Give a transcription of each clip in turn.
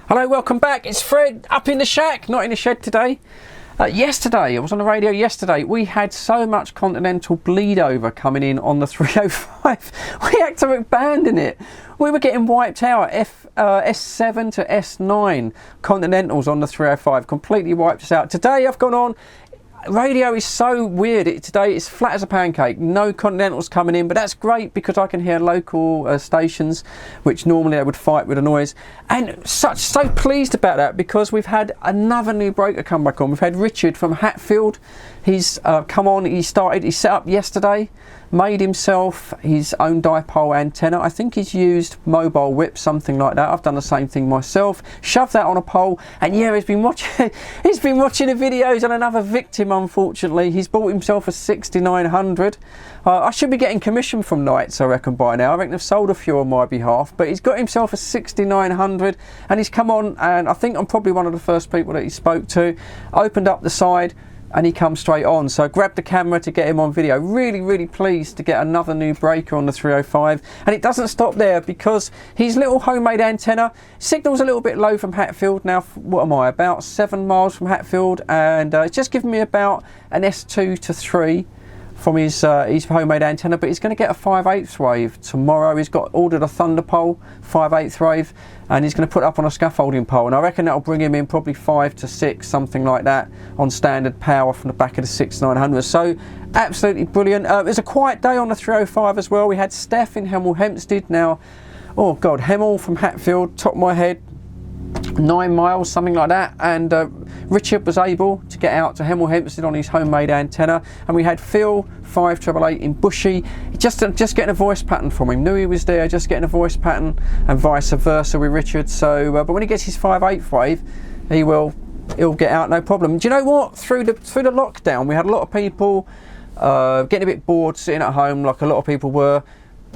Hello, welcome back. It's Fred up in the shack, not in the shed today. Yesterday, I was on the radio yesterday, we had so much continental bleed over coming in on the 305. We had to abandon it. We were getting wiped out. S7 to S9 continentals on the 305 completely wiped us out. Today I've gone on. Radio is so weird. Today it's flat as a pancake. No continentals coming in, but that's great because I can hear local stations which normally I would fight with the noise. And so pleased about that because we've had another new breaker come back on. We've had Richard from Hatfield. He's come on. He set up yesterday, made himself his own dipole antenna. I think he's used mobile whip, something like that. I've done the same thing myself. Shoved that on a pole, and yeah, he's been watching. He's been watching the videos on another victim. Unfortunately, he's bought himself a 6900. I should be getting commission from Knights, I reckon, by now. I reckon they've sold a few on my behalf, but he's got himself a 6900, and he's come on, and I think I'm probably one of the first people that he spoke to. Opened up the side, and he comes straight on. So I grabbed the camera to get him on video. Really pleased to get another new breaker on the 305. And it doesn't stop there because his little homemade antenna, signal's a little bit low from Hatfield. Now, what am I, about 7 miles from Hatfield, and it's just given me about an S2 to 3 from his homemade antenna, but he's going to get a 5/8 wave tomorrow. He's got ordered a Thunderpole 5/8 wave, and he's going to put it up on a scaffolding pole, and I reckon that'll bring him in probably 5 to 6, something like that, on standard power from the back of the 6900. So absolutely brilliant. It was a quiet day on the 305 as well. We had Steph in Hemel Hempstead. Now, oh god, Hemel from Hatfield, top of my head, 9 miles, something like that, and Richard was able to get out to Hemel Hempstead on his homemade antenna, and we had Phil 5888 in Bushy, just getting a voice pattern from him. Knew he was there, just getting a voice pattern, and vice versa with Richard. So but when he gets his 5/8 wave, he'll get out no problem. Do you know what, through the lockdown we had a lot of people getting a bit bored sitting at home, like a lot of people were,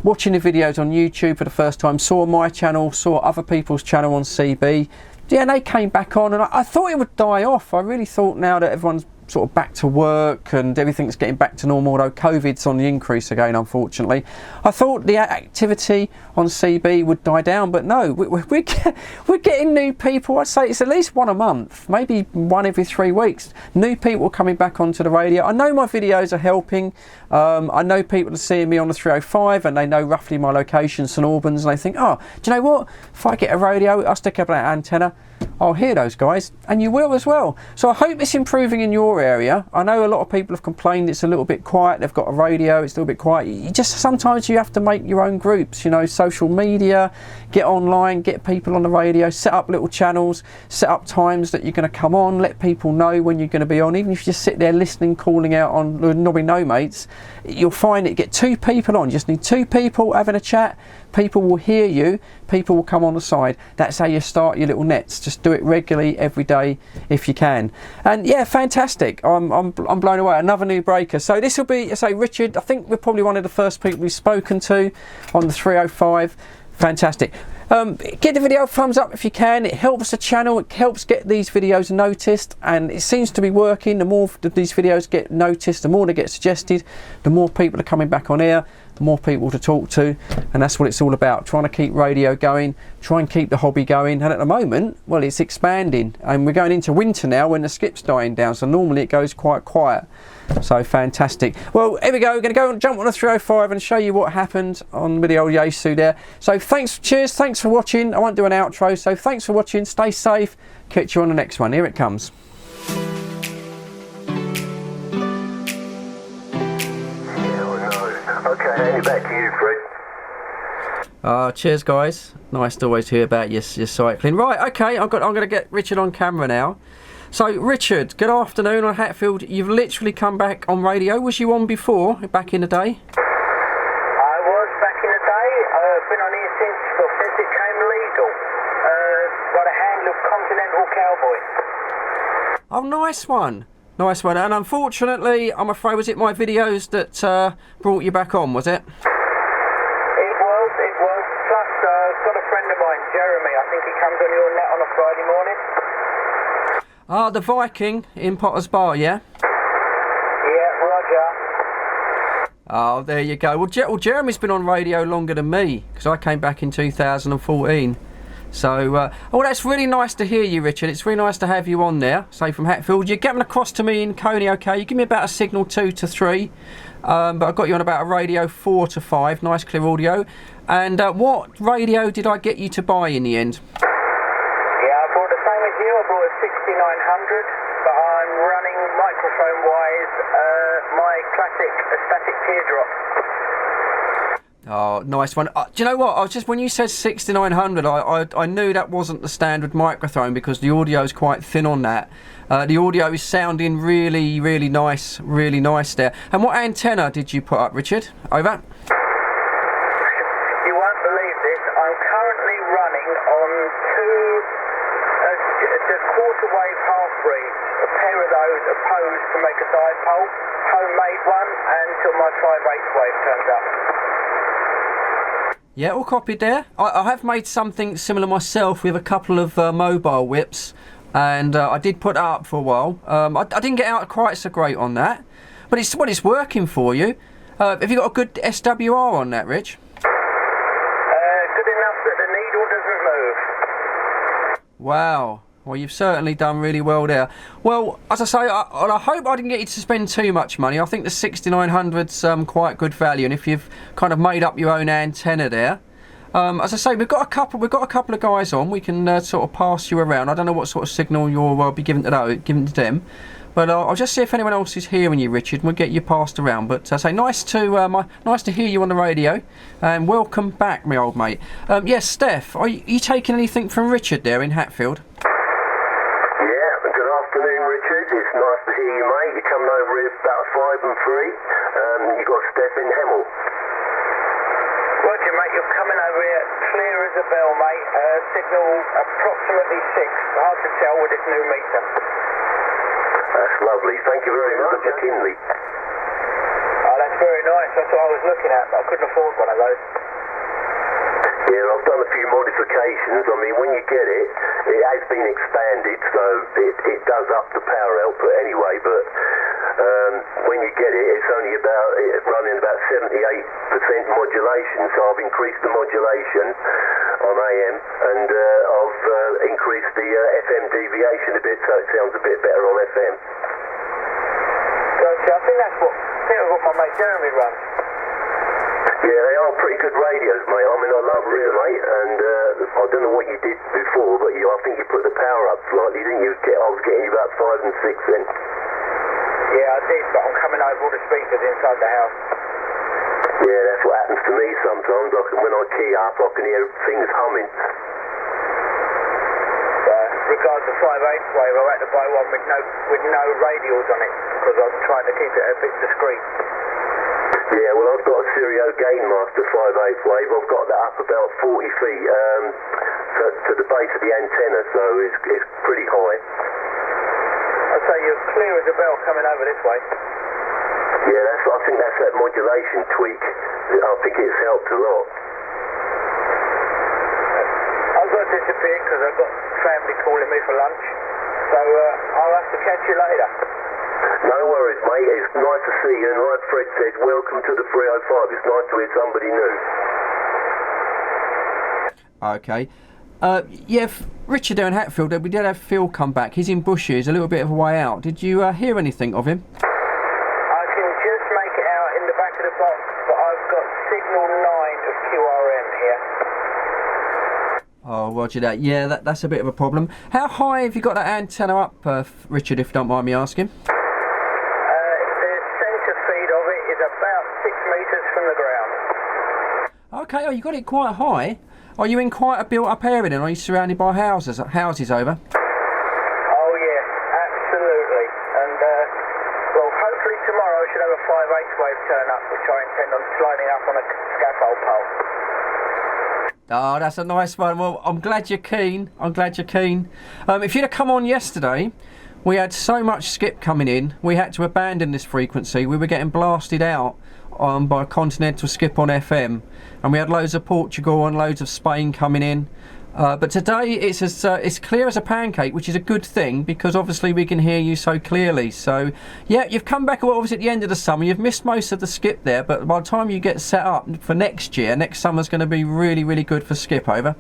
watching the videos on YouTube for the first time, saw my channel, saw other people's channel on CB. Yeah, and they came back on, and I thought it would die off. I really thought now that everyone's sort of back to work and everything's getting back to normal, although COVID's on the increase again, unfortunately. I thought the activity on CB would die down, but no, we're getting new people. I'd say it's at least one a month, maybe one every 3 weeks. New people coming back onto the radio. I know my videos are helping. I know people are seeing me on the 305 and they know roughly my location, St Albans, and they think, oh, do you know what? If I get a radio, I'll stick up that antenna, I'll hear those guys, and you will as well. So I hope it's improving in your area. I know a lot of people have complained it's a little bit quiet. They've got a radio, it's a little bit quiet. Sometimes you have to make your own groups, you know, social media, get online, get people on the radio, set up little channels, set up times that you're going to come on, let people know when you're going to be on. Even if you just sit there listening, calling out on Nobby No Mates, you'll find it, get 2 people on. You just need 2 people having a chat. People will hear you, people will come on the side. That's how you start your little nets. Just do it regularly every day if you can. And yeah, fantastic. I'm blown away. Another new breaker. So this will be, say, Richard, I think we're probably one of the first people we've spoken to on the 305. Fantastic. Give the video a thumbs up if you can. It helps the channel, it helps get these videos noticed, and it seems to be working. The more these videos get noticed, the more they get suggested, the more people are coming back on air, the more people to talk to, and that's what it's all about, trying to keep radio going, try and keep the hobby going. And at the moment, well, it's expanding, and we're going into winter now when the skip's dying down, so normally it goes quite quiet. So fantastic. Well, here we go. We're going to go and jump on the 305 and show you what happened on with the old Yaesu there. So cheers, thanks for watching. I won't do an outro, so thanks for watching. Stay safe. Catch you on the next one. Here it comes. Okay, handing back to you, Fred. Cheers, guys. Nice to always hear about your cycling. Right, okay, I'm going to get Richard on camera now. So, Richard, good afternoon on Hatfield. You've literally come back on radio. Was you on before, back in the day? I was back in the day. I've been on here since it came legal. By the hand of Continental Cowboy. Oh, nice one. Nice one. And unfortunately, I'm afraid, was it my videos that brought you back on, was it? It was. Plus, I've got a friend of mine, Jeremy. I think he comes on your net on a Friday morning. The Viking in Potter's Bar, yeah? Yeah, Roger. Oh, there you go. Well, Jeremy's been on radio longer than me, because I came back in 2014. So, oh, that's really nice to hear you, Richard. It's really nice to have you on there, say from Hatfield. You're getting across to me in Coney, okay? You give me about a signal 2 to 3, but I've got you on about a radio 4 to 5, nice clear audio. And what radio did I get you to buy in the end? Yeah, I bought the same as you. I bought a 6900, but I'm running microphone-wise my classic static teardrop. Oh, nice one. Do you know what? I was just, when you said 6900, I knew that wasn't the standard microphone because the audio is quite thin on that. The audio is sounding really, really nice there. And what antenna did you put up, Richard? Over. You won't believe this. I'm currently running on the quarter wave half breed. A pair of those opposed to make a dipole. Homemade one until my 5/8 wave turns up. Yeah, all copied there. I have made something similar myself with a couple of mobile whips, and I did put that up for a while. I didn't get out quite so great on that, but it's working for you. Have you got a good SWR on that, Rich? Good enough that the needle doesn't move. Wow. Well, you've certainly done really well there. Well, as I say, I hope I didn't get you to spend too much money. I think the 6900's quite good value, and if you've kind of made up your own antenna there, as I say, we've got a couple of guys on. We can sort of pass you around. I don't know what sort of signal you'll be giving to them, but I'll just see if anyone else is hearing you, Richard, and we'll get you passed around. But I say, nice to hear you on the radio, and welcome back, my old mate. Yes, Steph, are you taking anything from Richard there in Hatfield? It's nice to hear you, mate. You're coming over here about 5 and 3. You've got Steph in Hemel. Roger, mate. You're coming over here clear as a bell, mate. Signal approximately 6. Hard to tell with this new meter. That's lovely. Thank you very much. McKinley. Oh, that's very nice. That's what I was looking at, but I couldn't afford one of those. Yeah, I've done a few modifications. I mean, when you get it, it has been expanded, so it does up the power output anyway, but when you get it, it's only running about 78% modulation, so I've increased the modulation on AM, and I've increased the FM deviation a bit, so it sounds a bit better on FM. Gotcha. I think that's what my mate Jeremy runs. Yeah, they are pretty good radios, mate. I mean, I love it, mate, and I don't know what you did before, but I think you put the power up slightly, didn't you? I was getting you about 5 and 6 then. Yeah, I did, but I'm coming over all the speakers inside the house. Yeah, that's what happens to me sometimes. When I key up, I can hear things humming. Regards to 5/8 wave, I had to buy one with no radials on it, because I was trying to keep it a bit discreet. Yeah, well, I've got a Stereo Gainmaster 5/8 wave. I've got that up about 40 feet to the base of the antenna, so it's pretty high. I'd say you're clear as a bell coming over this way. Yeah, I think that's that modulation tweak. I think it's helped a lot. I've got to disappear because I've got family calling me for lunch, so I'll have to catch you later. No worries, mate. It's nice to see you, and like Fred said, welcome to the 305. It's nice to hear somebody new. Okay. Yeah, Richard there in Hatfield, we did have Phil come back. He's in Bushes, a little bit of a way out. Did you hear anything of him? I can just make it out in the back of the box, but I've got signal 9 of QRM here. Oh, roger that. Yeah, that's a bit of a problem. How high have you got that antenna up, Richard, if you don't mind me asking? The centre feed of it is about 6 metres from the ground. Okay, oh, you got it quite high. Are you in quite a built-up area then? Are you surrounded by houses over? Oh, yeah, absolutely. And, well, hopefully tomorrow I should have a 5/8 wave turn up, which I intend on sliding up on a scaffold pole. Oh, that's a nice one. Well, I'm glad you're keen. If you'd have come on yesterday, we had so much skip coming in, we had to abandon this frequency. We were getting blasted out by a continental skip on FM, and we had loads of Portugal and loads of Spain coming in. But today it's clear as a pancake, which is a good thing because obviously we can hear you so clearly. So yeah, you've come back obviously at the end of the summer. You've missed most of the skip there, but by the time you get set up for next year, next summer's going to be really, really good for skip. Over.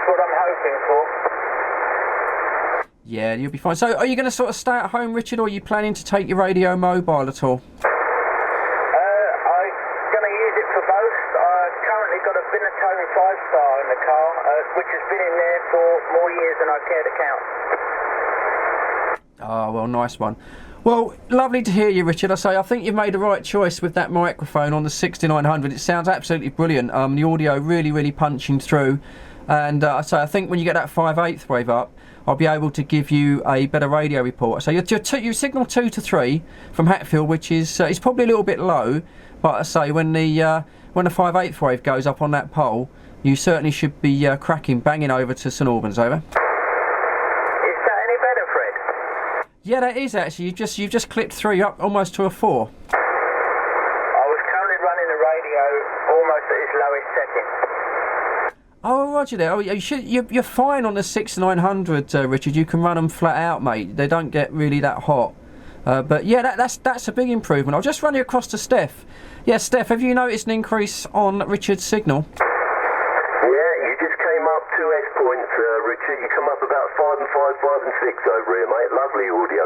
what I'm hoping for. Yeah, you'll be fine. So are you going to sort of stay at home, Richard, or are you planning to take your radio mobile at all? I'm going to use it for both. I've currently got a Binatone 5-star in the car, which has been in there for more years than I care to count. Oh, well, nice one. Well, lovely to hear you, Richard. I think you've made the right choice with that microphone on the 6900. It sounds absolutely brilliant. The audio really, really punching through. And I think when you get that 5/8 wave up, I'll be able to give you a better radio report. So you signal 2 to 3 from Hatfield, which is it's probably a little bit low. But I say when the 5/8 wave goes up on that pole, you certainly should be cracking, banging over to St Albans. Over. Yeah, that is actually. You've just clipped through up almost to a 4. I was currently running the radio almost at its lowest setting. Oh, roger there. Oh, you're fine on the 6900, Richard. You can run them flat out, mate. They don't get really that hot. But yeah, that's a big improvement. I'll just run you across to Steph. Yeah, Steph, have you noticed an increase on Richard's signal? Yeah, you just came up 2 S points, Richard. You come up about 5 and 5, 5 and 6 over here, mate. Lovely audio.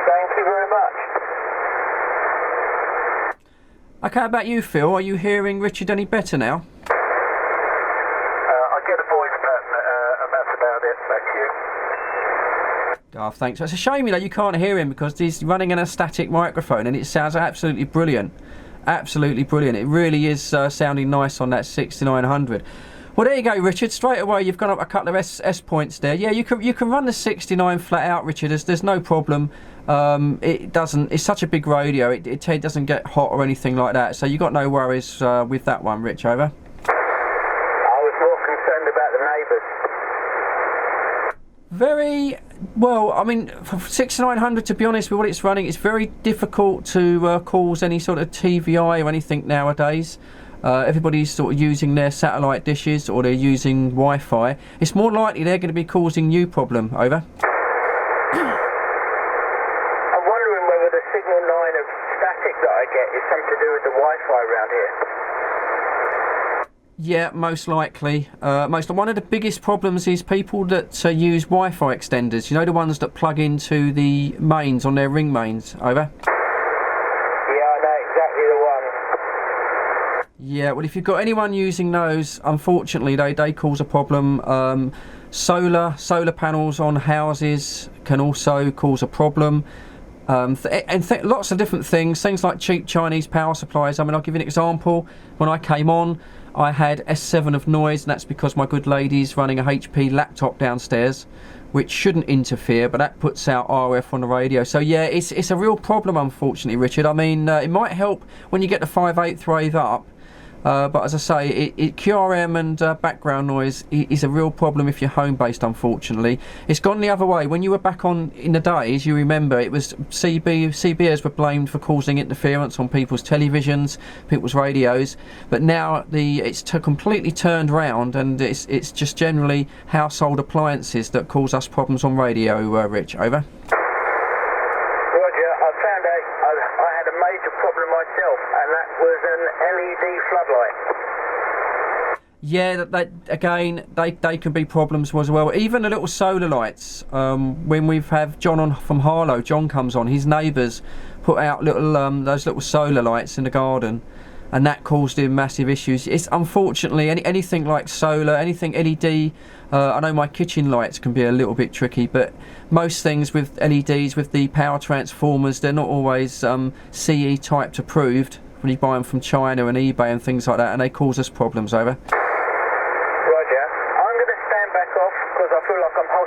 Thank you very much. Okay, how about you, Phil? Are you hearing Richard any better now? I get a voice pattern, and that's about it. Thank you. Oh, thanks. It's a shame, you can't hear him because he's running in a static microphone and it sounds absolutely brilliant. Absolutely brilliant. It really is sounding nice on that 6900. Well, there you go, Richard. Straight away, you've gone up a couple of S points there. Yeah, you can run the 69 flat out, Richard. There's no problem. It doesn't. It's such a big radio. It doesn't get hot or anything like that. So you got no worries with that one, Rich. Over. I was more concerned about the neighbours. Very well. I mean, for 6900, to be honest, with what it's running, it's very difficult to cause any sort of TVI or anything nowadays. Everybody's sort of using their satellite dishes or they're using Wi-Fi. It's more likely they're going to be causing you problem. Over. I'm wondering whether the signal 9 of static that I get is something to do with the Wi-Fi around here. Yeah, most likely. One of the biggest problems is people that use Wi-Fi extenders. You know, the ones that plug into the mains on their ring mains. Over. Yeah, well, if you've got anyone using those, unfortunately, they cause a problem. Solar panels on houses can also cause a problem. Lots of different things like cheap Chinese power supplies. I mean, I'll give you an example. When I came on, I had S7 of noise, and that's because my good lady's running a HP laptop downstairs, which shouldn't interfere, but that puts out RF on the radio. So yeah, it's a real problem, unfortunately, Richard. I mean, it might help when you get the 5/8 wave up. But as I say, QRM and background noise is a real problem if you're home-based, unfortunately. It's gone the other way. When you were back on in the days, you remember, it was CBers were blamed for causing interference on people's televisions, people's radios. But now it's completely turned round, and it's just generally household appliances that cause us problems on radio, Rich. Over. Yeah, they can be problems as well. Even the little solar lights. When we have John from Harlow, John comes on. His neighbours put out those little solar lights in the garden, and that caused him massive issues. It's unfortunately anything like solar, anything LED. I know my kitchen lights can be a little bit tricky, but most things with LEDs, with the power transformers, they're not always CE typed approved when you buy them from China and eBay and things like that, and they cause us problems. Over.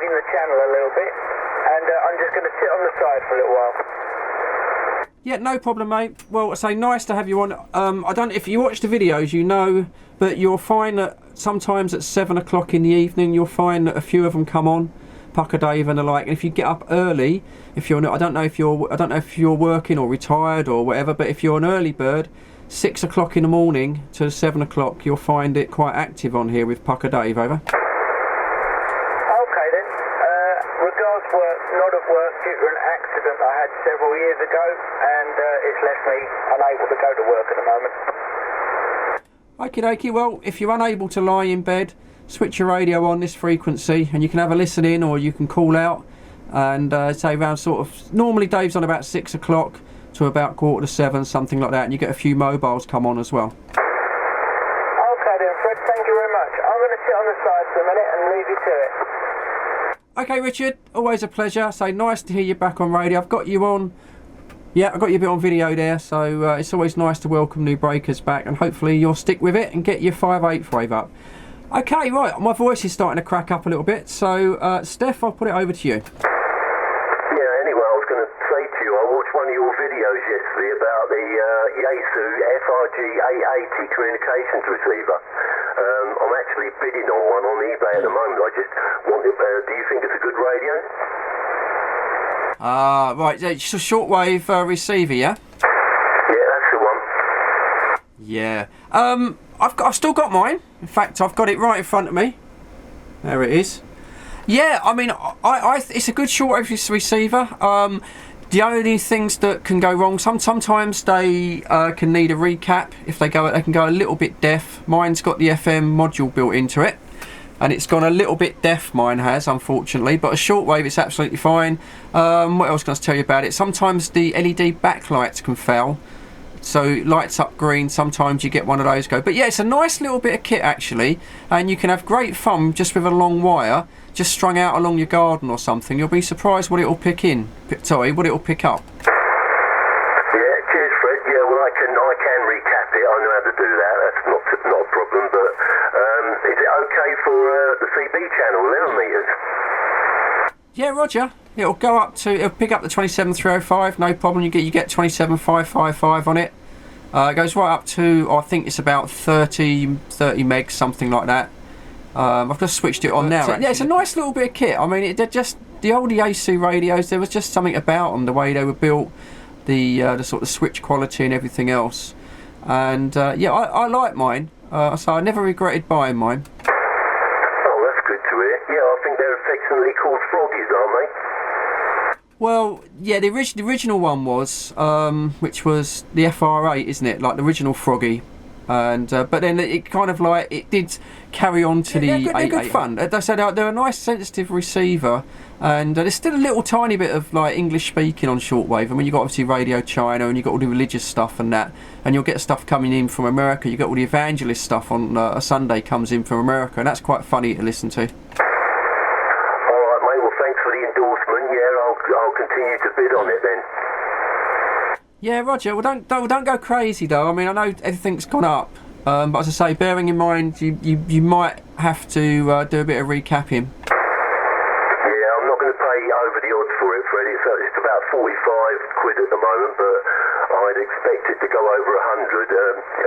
The channel a little bit, and I'm just going to sit on the side for a little while. Yeah, no problem, mate. Well, I say nice to have you on. I don't if you watch the videos, but you'll find that sometimes at 7 o'clock in the evening, you'll find that a few of them come on, Pucker Dave and the like. And if you get up early, if you're not, I don't know if you're working or retired or whatever, but if you're an early bird, 6 o'clock in the morning to 7 o'clock, you'll find it quite active on here with Pucker Dave. Over. Not at work due to an accident I had several years ago, and it's left me unable to go to work at the moment. Okie dokie, well, if you're unable to lie in bed, switch your radio on this frequency and you can have a listen in or you can call out and say around sort of, normally Dave's on about 6 o'clock to about 6:45, something like that, and you get a few mobiles come on as well. Okay then, Fred, thank you very much. I'm going to sit on the side for a minute and leave you to it. Okay, Richard, always a pleasure. So nice to hear you back on radio. I've got you on, yeah, I've got you a bit on video there, so it's always nice to welcome new breakers back, and hopefully you'll stick with it and get your 5/8 wave up. Okay, right, my voice is starting to crack up a little bit, so Steph, I'll put it over to you. Yeah, anyway, I was going to say to you, I watched one of your videos yesterday about the Yaesu FRG 880 communications receiver. I'm actually bidding on one on eBay at the moment. I just wanted, do you think it's a good radio? Right, it's a shortwave receiver, yeah? Yeah, that's the one. Yeah. I've still got mine. In fact, I've got it right in front of me. There it is. Yeah, I mean, it's a good shortwave receiver. The only things that can go wrong, sometimes they can need a recap. If they can go a little bit deaf. Mine's got the FM module built into it, and it's gone a little bit deaf. Mine has, unfortunately, but a shortwave, it's absolutely fine. What else can I tell you about it? Sometimes the LED backlights can fail, so it lights up green. Sometimes you get one of those go. But yeah, it's a nice little bit of kit actually, and you can have great fun just with a long wire, just strung out along your garden or something. You'll be surprised what it'll pick up. Yeah, cheers, Fred. Yeah, well, I can recap it. I know how to do that. That's not a problem. But is it okay for the CB channel, 11 meters? Yeah, Roger. It'll pick up the 27305, no problem. You get 27555 on it. It goes right up to, I think it's about 30 megs, something like that. I've just switched it on now. Yeah, it's a nice little bit of kit. I mean, they're just the old Yaesu radios. There was just something about them, the way they were built, the sort of switch quality and everything else. And yeah, I like mine. So I never regretted buying mine. Oh, that's good to hear. Yeah, I think they're affectionately called froggies, aren't they? Well, yeah, the original one was, which was the FR8, isn't it? Like the original Froggy. And but then it kind of like it did carry on to the 888. They're good fun. They're a nice sensitive receiver, and there's still a little tiny bit of like English speaking on shortwave. I mean, you've got obviously Radio China, and you've got all the religious stuff and that, and you'll get stuff coming in from America. You've got all the evangelist stuff on a Sunday comes in from America, and that's quite funny to listen to. All right, mate. Well, thanks for the endorsement. Yeah, I'll continue to bid on it then. Yeah, Roger. Well, don't go crazy though. I mean, I know everything's gone up, but as I say, bearing in mind you might have to do a bit of recapping. Yeah, I'm not going to pay over the odds for it, Freddie. It's about 45 quid at the moment, but I'd expect it to go over 100.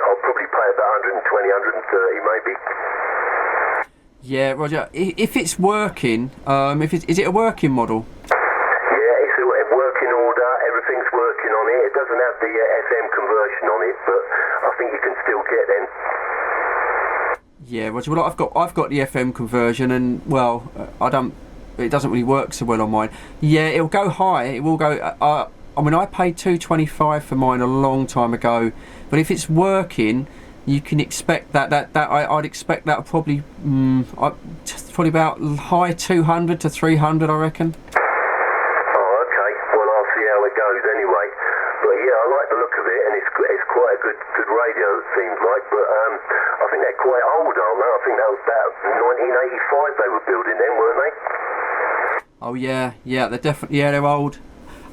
I'll probably pay about 120, 130 maybe. Yeah, Roger. If it's working, is it a working model? Everything's working on it. It doesn't have the FM conversion on it, but I think you can still get them. Yeah, Roger. Well, I've got the FM conversion, and well, it doesn't really work so well on mine. Yeah, it'll go high. It will go. I mean, I paid $225 for mine a long time ago, but if it's working, you can expect I'd expect that probably about high 200 to 300, I reckon. Good radio, it seems like, but I think they're quite old, aren't they? I think that was about 1985 they were building them, weren't they? Oh yeah, they're definitely, they're old.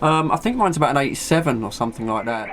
I think mine's about an 87 or something like that.